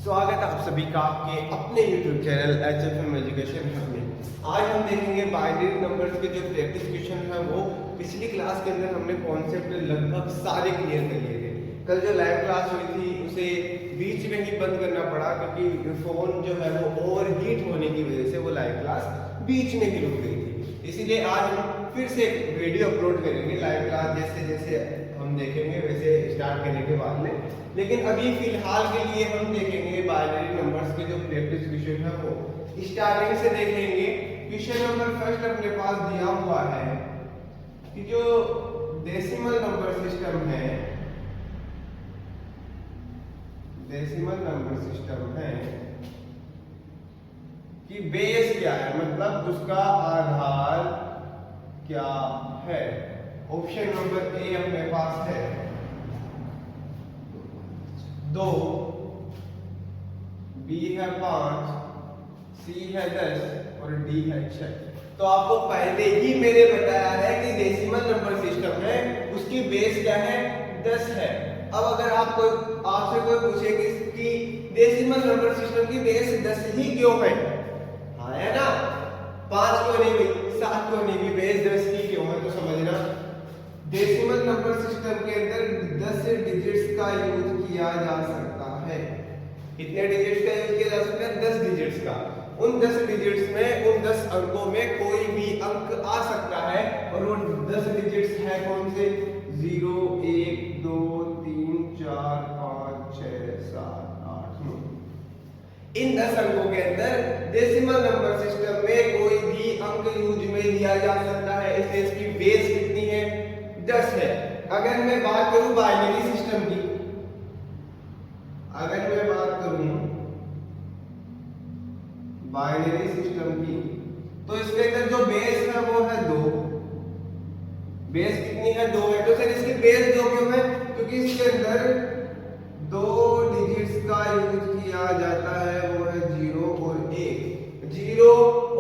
स्वागत है आप सभी का आपके अपने YouTube चैनल HFM एजुकेशन में। आज हम देखेंगे बाइनरी नंबर्स के जो प्रैक्टिस क्वेश्चन है वो पिछली क्लास के अंदर हमने कॉन्सेप्ट लगभग सारे क्लियर कर लिए थे। कल जो लाइव क्लास हुई थी उसे बीच में ही बंद करना पड़ा क्योंकि फोन जो है वो ओवरहीट होने की वजह से वो लाइव क्लास बीच में ही रुक गई थी। इसीलिए आज हम फिर से एक वीडियो अपलोड करेंगे लाइव क्लास जैसे जैसे हम देखेंगे वैसे स्टार्ट करने के बाद में। लेकिन अभी फिलहाल के लिए हम देखेंगे बाइनरी नंबर्स के जो प्रैक्टिस क्वेश्चन है वो स्टार्टिंग से देखेंगे। क्वेश्चन नंबर फर्स्ट अपने पास दिया हुआ है कि जो डेसिमल नंबर सिस्टम है, डेसिमल नंबर सिस्टम है कि बेस क्या है, मतलब उसका आधार क्या है। ऑप्शन नंबर ए अपने पास है 2, बी है 5, सी है 10 और डी है 6। तो आपको पहले ही मैंने बताया है कि डेसिमल नंबर सिस्टम है उसकी बेस क्या है 10 है। अब अगर आपसे कोई पूछे कि डेसिमल नंबर सिस्टम की बेस 10 ही क्यों है, हाँ है ना, 5 क्यों नहीं हुई, 7 क्यों नहीं हुई, बेस 10 ही क्यों है, तो समझना डेसिमल नंबर सिस्टम के अंदर 10 डिजिट्स का यूज किया जा सकता है। कितने डिजिट्स का यूज किया जा सकता है? 10 डिजिट्स का। उन 10 डिजिट्स में, उन 10 अंकों में कोई भी अंक आ सकता है और वो 10 डिजिट्स है कौन से? 0, 1, 2, 3, 4, 5, 6, 7, 8, 9। इन 10 अंकों के अंदर डेसिमल नंबर सिस्टम में कोई भी अंक यूज में लिया जा सकता है, इसलिए इसकी बेस कितनी है? 10 है। अगर मैं बात करूं बाइनरी सिस्टम की, अगर मैं बात करूं बाइनरी सिस्टम की, तो इसके अंदर जो बेस है वो है 2। बेस कितनी है? 2 है। तो सर इसकी बेस 2 क्यों है? क्योंकि इसके अंदर 2 डिजिट्स का यूज किया जाता है, वो है 0 और 1। 0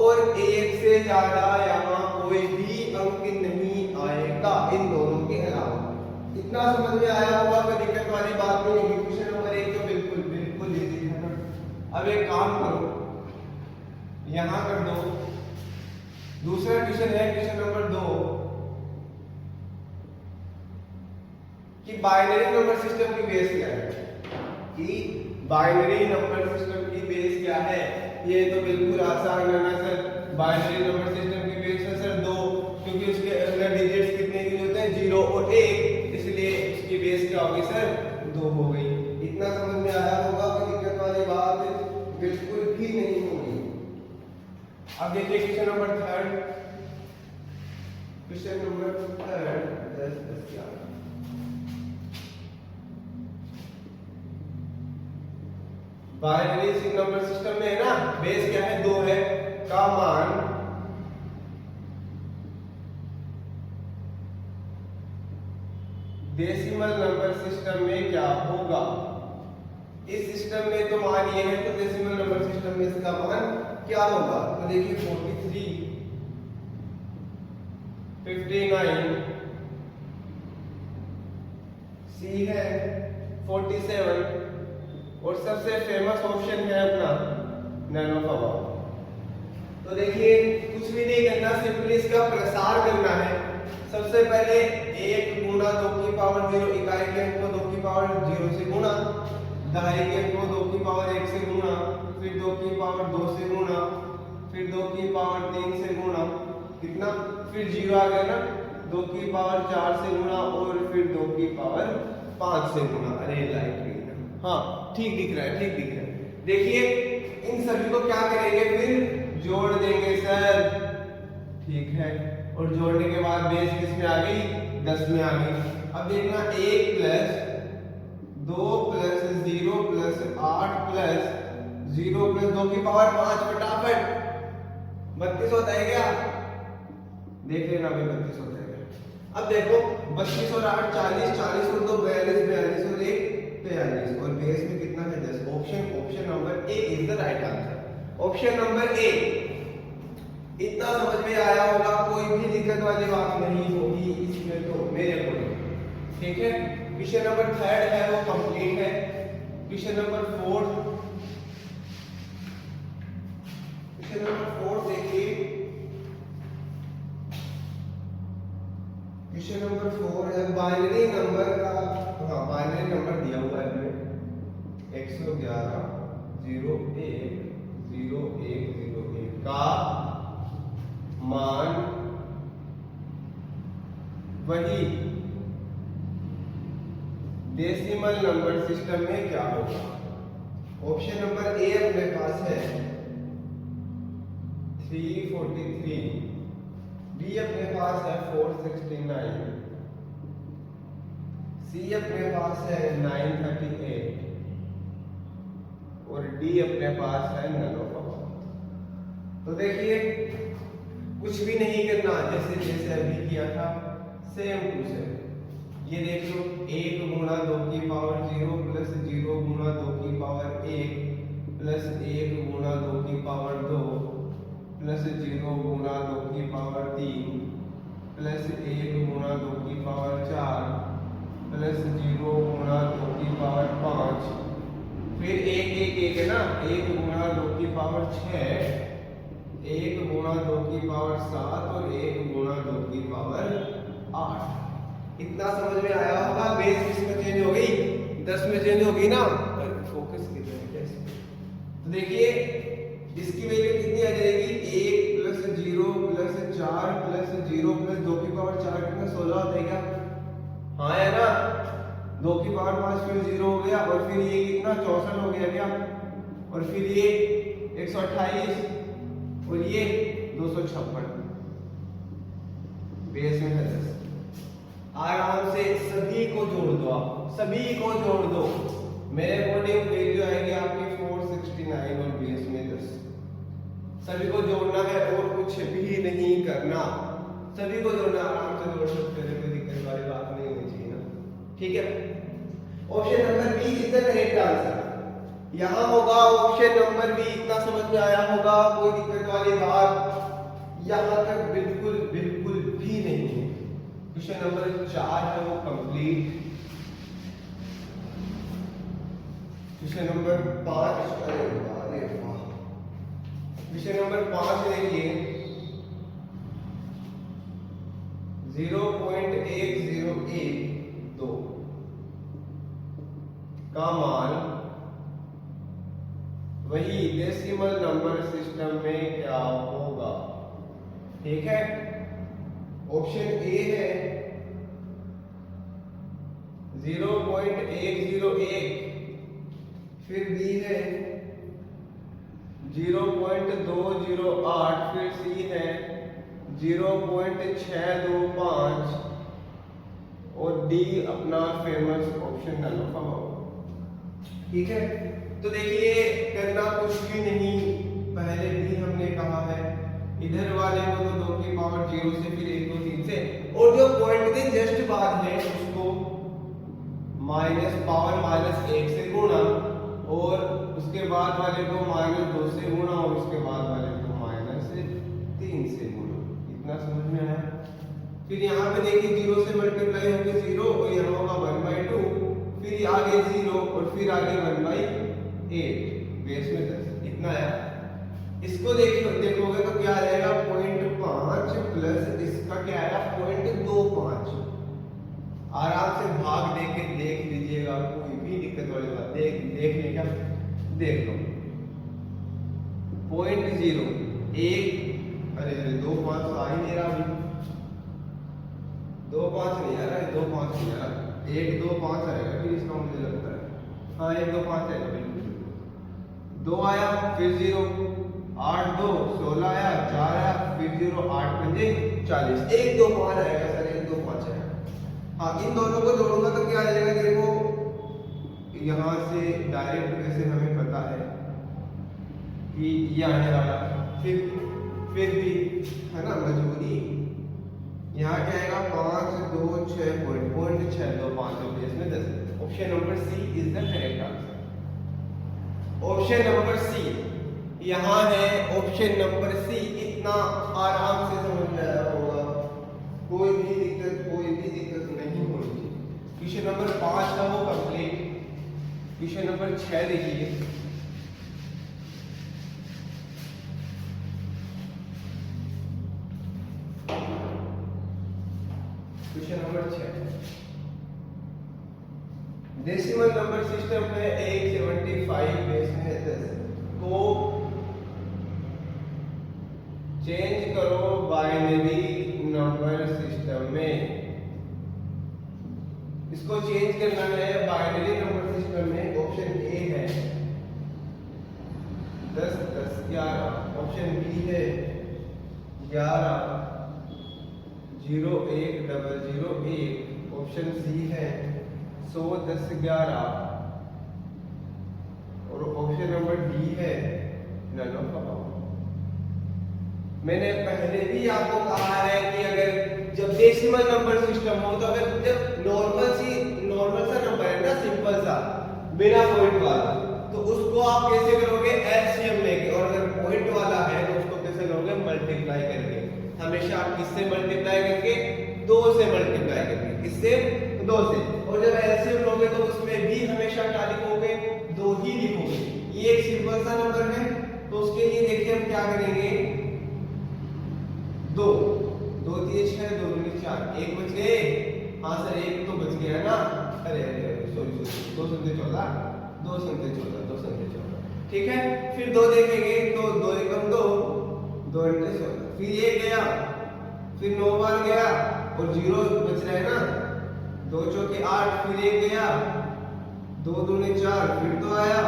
और 1 से ज्यादा यहाँ कोई भी अंक नहीं आएगा इन दोनों के अलावा। इतना समझ में आया होगा, कोई दिक्कत वाली बात नहीं होगी। क्वेश्चन नंबर 1 तो बिल्कुल बिल्कुल इजी है ना। अब एक काम करो, यहां कर दो। दूसरा क्वेश्चन है क्वेश्चन नंबर 2 कि बाइनरी नंबर सिस्टम की बेस क्या है, कि बाइनरी नंबर सिस्टम की बेस क्या है। ये तो बिल्कुल आसान है ना सर, बाइनरी नंबर सिस्टम की बेस है सर 2, क्योंकि उसके अंदर डिजिट्स कितने यूज होते हैं? 0 और 1, इसलिए उसकी बेस क्या होगी सर? 2 हो गई। इतना समझ में आया होगा, कोई दिक्कत वाली बात बिल्कुल भी नहीं होगी। अब देखिए question number 3, question number 10 binary number system में है ना, बेस क्या है? 2 है, का मान डेसिमल नंबर सिस्टम में क्या होगा। इस सिस्टम में तो मान ये है, तो डेसिमल नंबर सिस्टम में इसका मान क्या होगा? तो देखिए 43, 59, सी है 47 और सबसे फेमस ऑप्शन है अपना नैनो पावर। तो देखिए कुछ भी नहीं करना, सिंपली इसका प्रसार करना है। सबसे पहले 1 गुना 2 की पावर 0, इकाई के अंक को 2 की पावर 0 से गुणा, दहाई के अंक को 2 की पावर 1 से गुणा, फिर 2 की पावर 2 से गुणा, फिर 2 की पावर 3 से गुणा, कितना? फिर 0 आ गया ना, 2 की पावर 4 से गुणा और फिर 2 की पावर 5 से गुणा। अरे लाइट गई ना, हाँ ठीक दिख रहा है, ठीक दिख रहा है। देखिए इन सभी को क्या करेंगे? फिर जोड़ देंगे सर, ठीक है। और जोड़ने के बाद बेस किस में आ गई? 10 में आ गई। अब देखना 1 plus 2 plus 0 plus 8 plus 0 plus 2 की पावर 5, फटाफट 32 होता है क्या? देख लेना भाई 32 होता है क्या। अब देखो 32 और 8 40, 40 और 2 42, 42 और 1 43 और बेस में कितना है? 10। Option number A is the right answer. Option number A. इतना समझ में आया होगा, कोई भी दिक्कत वाली बात नहीं होगी इसमें तो मेरे को, ठीक है। क्वेश्चन नंबर 3 है वो कंप्लीट है। क्वेश्चन नंबर 4 बाइनरी नंबर का, हाँ बाइनरी नंबर दिया हुआ है हमें 111 01 0101 का मान वही डेसिमल नंबर सिस्टम में क्या होगा। ऑप्शन नंबर ए अपने पास है 343, बी अपने पास है 469, सी अपने पास है 938 और डी अपने पास है नन ऑफ अबाउट। तो देखिए कुछ भी नहीं करना, जैसे जैसे अभी किया था सेम टू सेम। ये देख लो 1 गुणा 2 की पावर 0 प्लस 0 गुणा 2 की पावर 1 प्लस 1 गुणा 2 की पावर 2 प्लस 0 गुणा 2 की पावर 3 प्लस 1 गुणा 2 की पावर 4 प्लस 0 गुणा 2 की पावर 5, फिर 1 1 1 है ना, 1 गुणा 2 की पावर 6, 1 गुणा 2 की पावर 7 और 1 गुणा 2 की पावर 8। इतना समझ में आया होगा। बेस इसमें चेंज हो गई, 10 में चेंज होगी ना, फोकस कीजिए। तो देखिए इसकी वैल्यू कितनी आ जाएगी, 1 प्लस 0 प्लस 4 प्लस 0 प्लस 2 की पावर 4 कितना 16 होता है क्या? हाँ है ना, 2 की पावर 5 फिर 0 हो गया और फिर ये कितना 64 हो गया क्या, और फिर ये 128 और ये 256। बेस में है 10। आराम से सभी को जोड़ दो, आप सभी को जोड़ दो, मेरे अकॉर्डिंग वैल्यू आएगी आपकी 469 और बेस में 10। सभी को जोड़ना है और कुछ भी नहीं करना, सभी को जोड़ना, आराम से जोड़ सकते हैं, कोई दिक्कत वाली बात नहीं होनी चाहिए ना, ठीक है। Option number B is the correct answer. यहां होगा ऑप्शन नंबर बी, इतना समझ में आया होगा, कोई दिक्कत वाली बात यहां तक बिल्कुल बिल्कुल भी नहीं है। क्वेश्चन नंबर 4 है वो कंप्लीट। क्वेश्चन नंबर 5, अरे वाह, क्वेश्चन नंबर 5 देखिए 0.1012 का मान वही डेसिमल नंबर सिस्टम में क्या होगा, ठीक है। ऑप्शन ए है 0.101, फिर बी है 0.208, फिर सी है 0.625 और डी अपना famous option none of about, ठीक है। तो देखिए करना कुछ भी नहीं, पहले भी हमने कहा है इधर वाले को तो 2 की पावर 0 से फिर 1 2 3 से, और जो पॉइंट के जस्ट बाद है उसको माइनस पावर -1 से गुणा, और उसके बाद वाले को -2 से गुणा, और उसके बाद वाले को -3 से गुणा। इतना समझ में आया। फिर यहाँ पे देखिए 0 से मल्टीप्लाई होकर 0 और यहाँ होगा 1/2, फिर आगे 0 और फिर आगे 1/8, बेस में 10। इतना आया। इसको देखोगे तो क्या आ जाएगा 0.5 प्लस इसका क्या आएगा 0.25। आराम से भाग देख लीजिएगा, कोई भी दिक्कत वाली बात देखने का देख लो। 0.0 1, अरे 2 5 आ ही नहीं रहा अभी, 2 5 नहीं आ रहा है, 2 5 नहीं आ रहा, 1 2 5 आएगा फिर इसका, मुझे लगता है हाँ 1 2 5 आएगा बिल्कुल। 2 आया फिर 0, 8 2 16 आया, 4 आया फिर 0, 8 5 40, 1 2 5 आएगा सर, 1 2 5 आएगा। हाँ इन दोनों को जोड़ूंगा तो क्या आ जाएगा, देखो यहाँ से डायरेक्ट वैसे हमें पता है कि ये आने वाला, फिर भी है ना मजबूरी, यहाँ क्या आएगा 5 2 6 पॉइंट 6 2 5 इसमें 10। Option number C is the correct answer. Option number C यहाँ है, ऑप्शन नंबर सी। इतना आराम से समझ में आया होगा, कोई भी दिक्कत नहीं होगी। क्वेश्चन नंबर 5 था वो कंप्लीट। क्वेश्चन नंबर 6 देखिए, question number 6 decimal number system में 175 बेस में है 10 को चेंज करो बाइनरी नंबर सिस्टम में। इसको चेंज करना है बाइनरी नंबर सिस्टम में। ऑप्शन ए है 10 10 11, ऑप्शन बी है 11 0 1 0 0 1, ऑप्शन सी है 100 10 11 और ऑप्शन नंबर डी है नन ऑफ अबव। मैंने पहले भी आपको कहा है कि अगर जब डेसिमल नंबर सिस्टम हो तो अगर जब नॉर्मल सा नंबर है ना, सिंपल सा बिना पॉइंट वाला, तो उसको आप कैसे करोगे? एलसीएम लेके। और अगर पॉइंट वाला है तो उसको कैसे करोगे? मल्टीप्लाई करके। हमेशा आप किससे मल्टीप्लाई करके? 2 से मल्टीप्लाई करके। किससे? 2 से। और जब एलसीएम लोगे तो उसमें भी हमेशा क्या लिखोगे? 2 ही लिखोगे। ये एक सिंपल सा नंबर है तो उसके लिए देखिए हम क्या करेंगे। 2 2 3 6 2 2 4, 1 बच गए। हाँ सर 1 तो बच गया ना। अरे सॉरी 2 संख्या 14, 2 संख्या 14, 2 संख्या 14, ठीक है। फिर 2 देखेंगे तो 2 एकम 2, 2 इंटू 14, फिर ये गया, फिर 9 बार गया और 0 बच रहा है ना। 2 चौके 8, फिर 1 गया, 2 दूनी 4, फिर तो आया,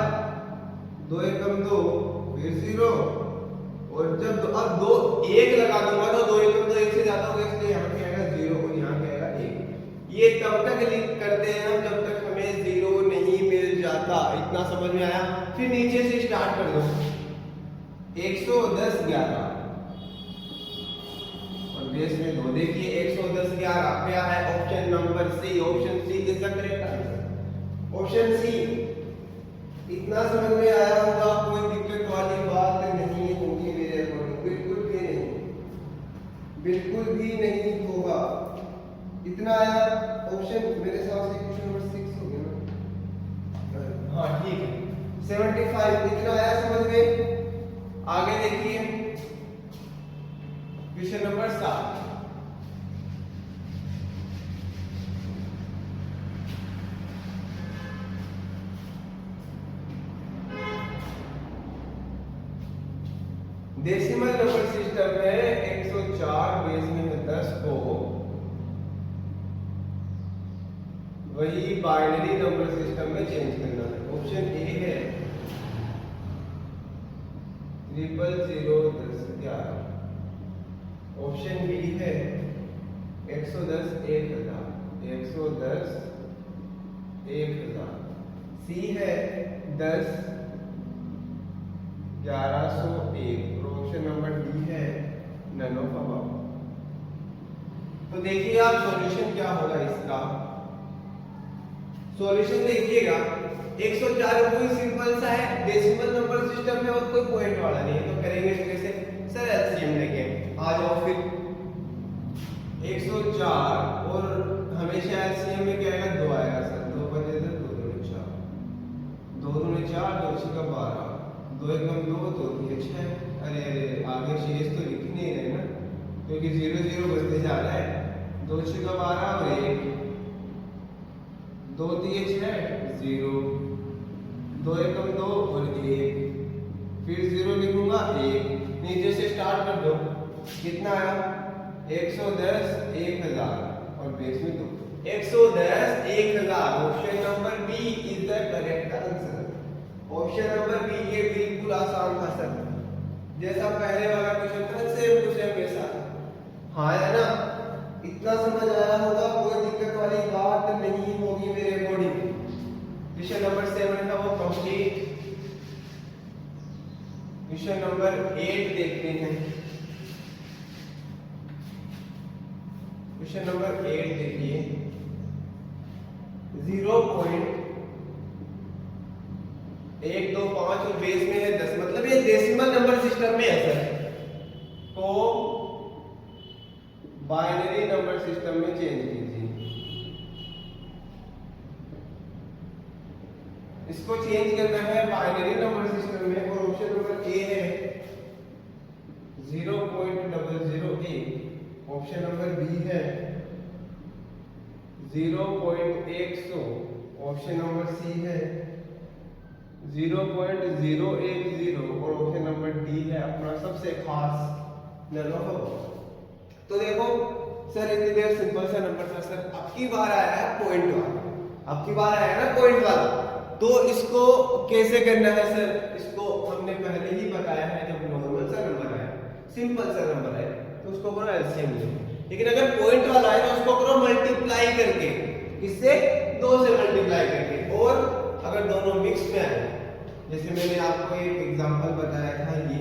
2 एकम 2, फिर 0। और जब अब 2 1 लगा दूंगा तो 2 एकम 2 1 से ज्यादा होगा, इसलिए यहाँ पे आएगा 0 और यहाँ पे आएगा 1। ये तब तक लिख करते हैं हम जब तक हमें 0 नहीं मिल जाता। इतना समझ में आया? फिर नीचे से स्टार्ट कर दो। 110 11 और बेस में 2। देखिए 110 11 क्या है? Option number C. Option C is the correct answer. Option C. इतना समझ में आया होगा, कोई दिक्कत वाली बात नहीं होगी मेरे अकॉर्डिंग, बिल्कुल भी नहीं, बिल्कुल भी नहीं होगा। इतना आया। ऑप्शन मेरे हिसाब से क्वेश्चन नंबर 6 हो गया ना। हाँ ठीक है 75। इतना आया समझ में? आगे देखिए question number 7। Decimal number system में 104 बेस में है 10 को वही बाइनरी नंबर सिस्टम में चेंज करना है। ऑप्शन ए है 0 0 10 11, ऑप्शन बी है 110 1000, 110 1000, सी है 10 1101 और ऑप्शन नंबर डी है नन ऑफ अबव। तो देखिए आप सॉल्यूशन क्या होगा इसका। सॉल्यूशन देखिएगा 104 कोई सिंपल सा है, डेसिमल नंबर सिस्टम में और कोई पॉइंट वाला नहीं है, तो करेंगे कैसे? सर एलसीएम लेके आ जाओ। फिर 104 और हमेशा एलसीएम में क्या आएगा? 2 आएगा सर। 2 5 2 2 4, 2 2 4, 2 6 12, 2 एकम 2, 2 3 6। अरे अरे आगे शेष तो लिख नहीं रहे ना, क्योंकि 0 0 बचते जा रहा है। 2 6 12 और 1, 2 3 6 0, 2 एकम 2 और 1, फिर 0 लिखूंगा 1। नीचे से स्टार्ट कर दो। कितना आया? 110 1000 और बेस में 2। 110 1000, option number B is the correct answer. Option number B. ये बिल्कुल आसान था सर, जैसा पहले वाला क्वेश्चन था सेम टू सेम वैसा। हाँ है ना? इतना समझ आया होगा, कोई दिक्कत वाली बात नहीं होगी मेरे अकॉर्डिंग। क्वेश्चन नंबर 7 था वो कंप्लीट। क्वेश्चन नंबर 8 देखते हैं। क्वेश्चन नंबर 8 देखिए 0.125 और बेस में है 10, मतलब ये डेसिमल नंबर सिस्टम में है सर, को बाइनरी नंबर सिस्टम में चेंज कीजिए। इसको चेंज करना है बाइनरी नंबर सिस्टम में और ऑप्शन नंबर ए है 0.008, ऑप्शन नंबर बी है 0.100, ऑप्शन नंबर सी है 0.010 और ऑप्शन नंबर डी है अपना सबसे खास नैनो फॉर्म। तो देखो सर इतनी देर सिंपल सा नंबर था सर, अब की बार आया है पॉइंट वाला, अब की बार आया ना पॉइंट वाला, तो इसको कैसे करना है सर, इसको हमने पहले ही बताया है। जब नॉर्मल सा नंबर है, सिंपल सा नंबर है, तो उसको करो एलसीएम ले। लेकिन अगर पॉइंट वाला है तो उसको करो मल्टीप्लाई करके, इससे 2 से मल्टीप्लाई करके। और अगर दोनों मिक्स में आए, जैसे मैंने आपको एक एग्जांपल बताया था ये,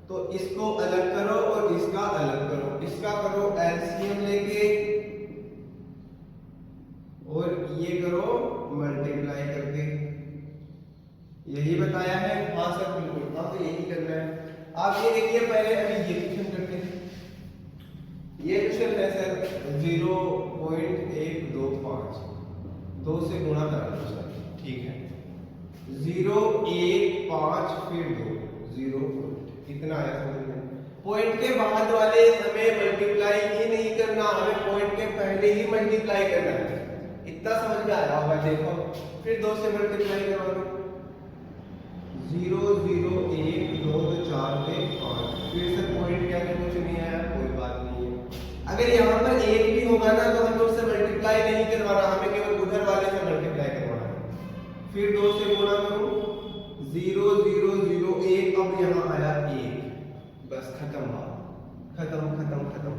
तो इसको अलग करो और इसका अलग करो, इसका करो एलसीएम लेके और ये करो मल्टीप्लाई करके। यही बताया है। हाँ सर बिल्कुल, हाँ तो यही करना है। आप ये देखिए पहले अभी ये क्वेश्चन करते हैं। ये क्वेश्चन है सर 0.125, 2 से गुणा करा दो सर, ठीक है। 0 1 5 फिर 2 0 इतना आया समझ में। पॉइंट के बाद वाले हमें मल्टीप्लाई ही नहीं करना, हमें पॉइंट के पहले ही मल्टीप्लाई करना है। इतना समझ में आया होगा। देखो फिर 2 से मल्टीप्लाई करो, 0 0 1 2 4 5, फिर से पॉइंट के आगे कुछ नहीं आया, कोई बात नहीं है। अगर यहाँ पर 1 भी होगा ना तो हमें उससे मल्टीप्लाई नहीं करवाना, हमें केवल उधर वाले से मल्टीप्लाई करवाना है। फिर 2 से गुणा करो, 0 0 0 1, अब यहाँ आया 1, बस खत्म बात, खत्म खत्म खत्म।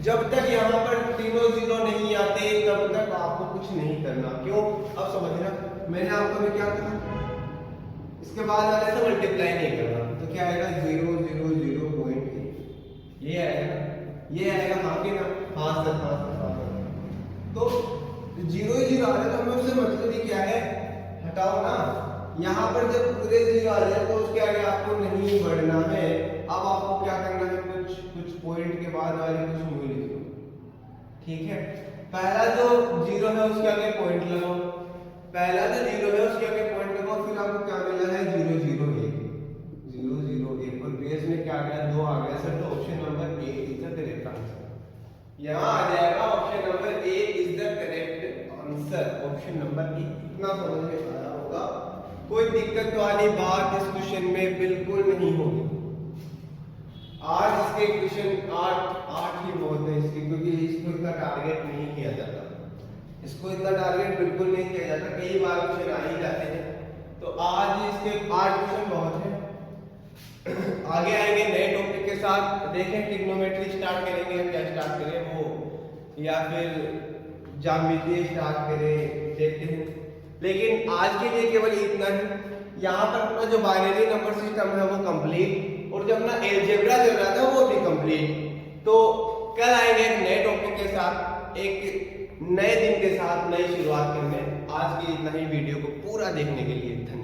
जब तक यहाँ पर तीनों 0 नहीं आते तब तक आपको कुछ नहीं करना। क्यों? अब समझना, मैंने आपको भी क्या कहा, इसके बाद वाले से मल्टीप्लाई नहीं करना। तो क्या आएगा 0 0 0.1, ये आएगा, ये आएगा। हाँ कि ना? हाँ सर, हाँ सर, हाँ सर। तो 0 ही 0 आ रहा है तो हमें उससे मतलब ही क्या है, हटाओ ना। यहाँ पर जब पूरे 0 आ जाए तो उसके आगे आपको नहीं बढ़ना है। अब आपको क्या करना है, कुछ पॉइंट के बाद वाले कुछ मूल्य लिखो, ठीक है। पहला जो 0 है उसके आगे पॉइंट लगाओ, पहला जो 0 है उसके आगे पॉइंट लगाओ। फिर आपको क्या मिला है 0 0 1 0 0 1, और बेस में क्या आ गया 2 आ गया सर। तो option number A is the correct answer. यहाँ आ जाएगा option number A is the correct answer, option number A. इतना समझ में आया होगा, कोई दिक्कत वाली बात इस क्वेश्चन में बिल्कुल नहीं होगी। आज इसके क्वेश्चन 8 ही बहुत है इसके, क्योंकि इसको इतना टारगेट नहीं किया जाता, इसको इतना टारगेट बिल्कुल नहीं किया जाता। कई बार क्वेश्चन आ ही जाते हैं, तो आज इसके 8 क्वेश्चन बहुत है। आगे आएंगे नए टॉपिक के साथ, देखें ट्रिग्नोमेट्री स्टार्ट करेंगे, क्या स्टार्ट करें वो, या फिर ज्यामिति स्टार्ट करें, देखते हैं। लेकिन आज के लिए केवल इतना ही। यहाँ पर अपना जो बाइनरी नंबर सिस्टम है वो कंप्लीट, और जो अपना अलजेब्रा चल रहा था वो भी कंप्लीट। तो कल आएंगे एक नए टॉपिक के साथ, एक नए दिन के साथ, नई शुरुआत करने। आज की इतना ही, वीडियो को पूरा देखने के लिए धन्यवाद।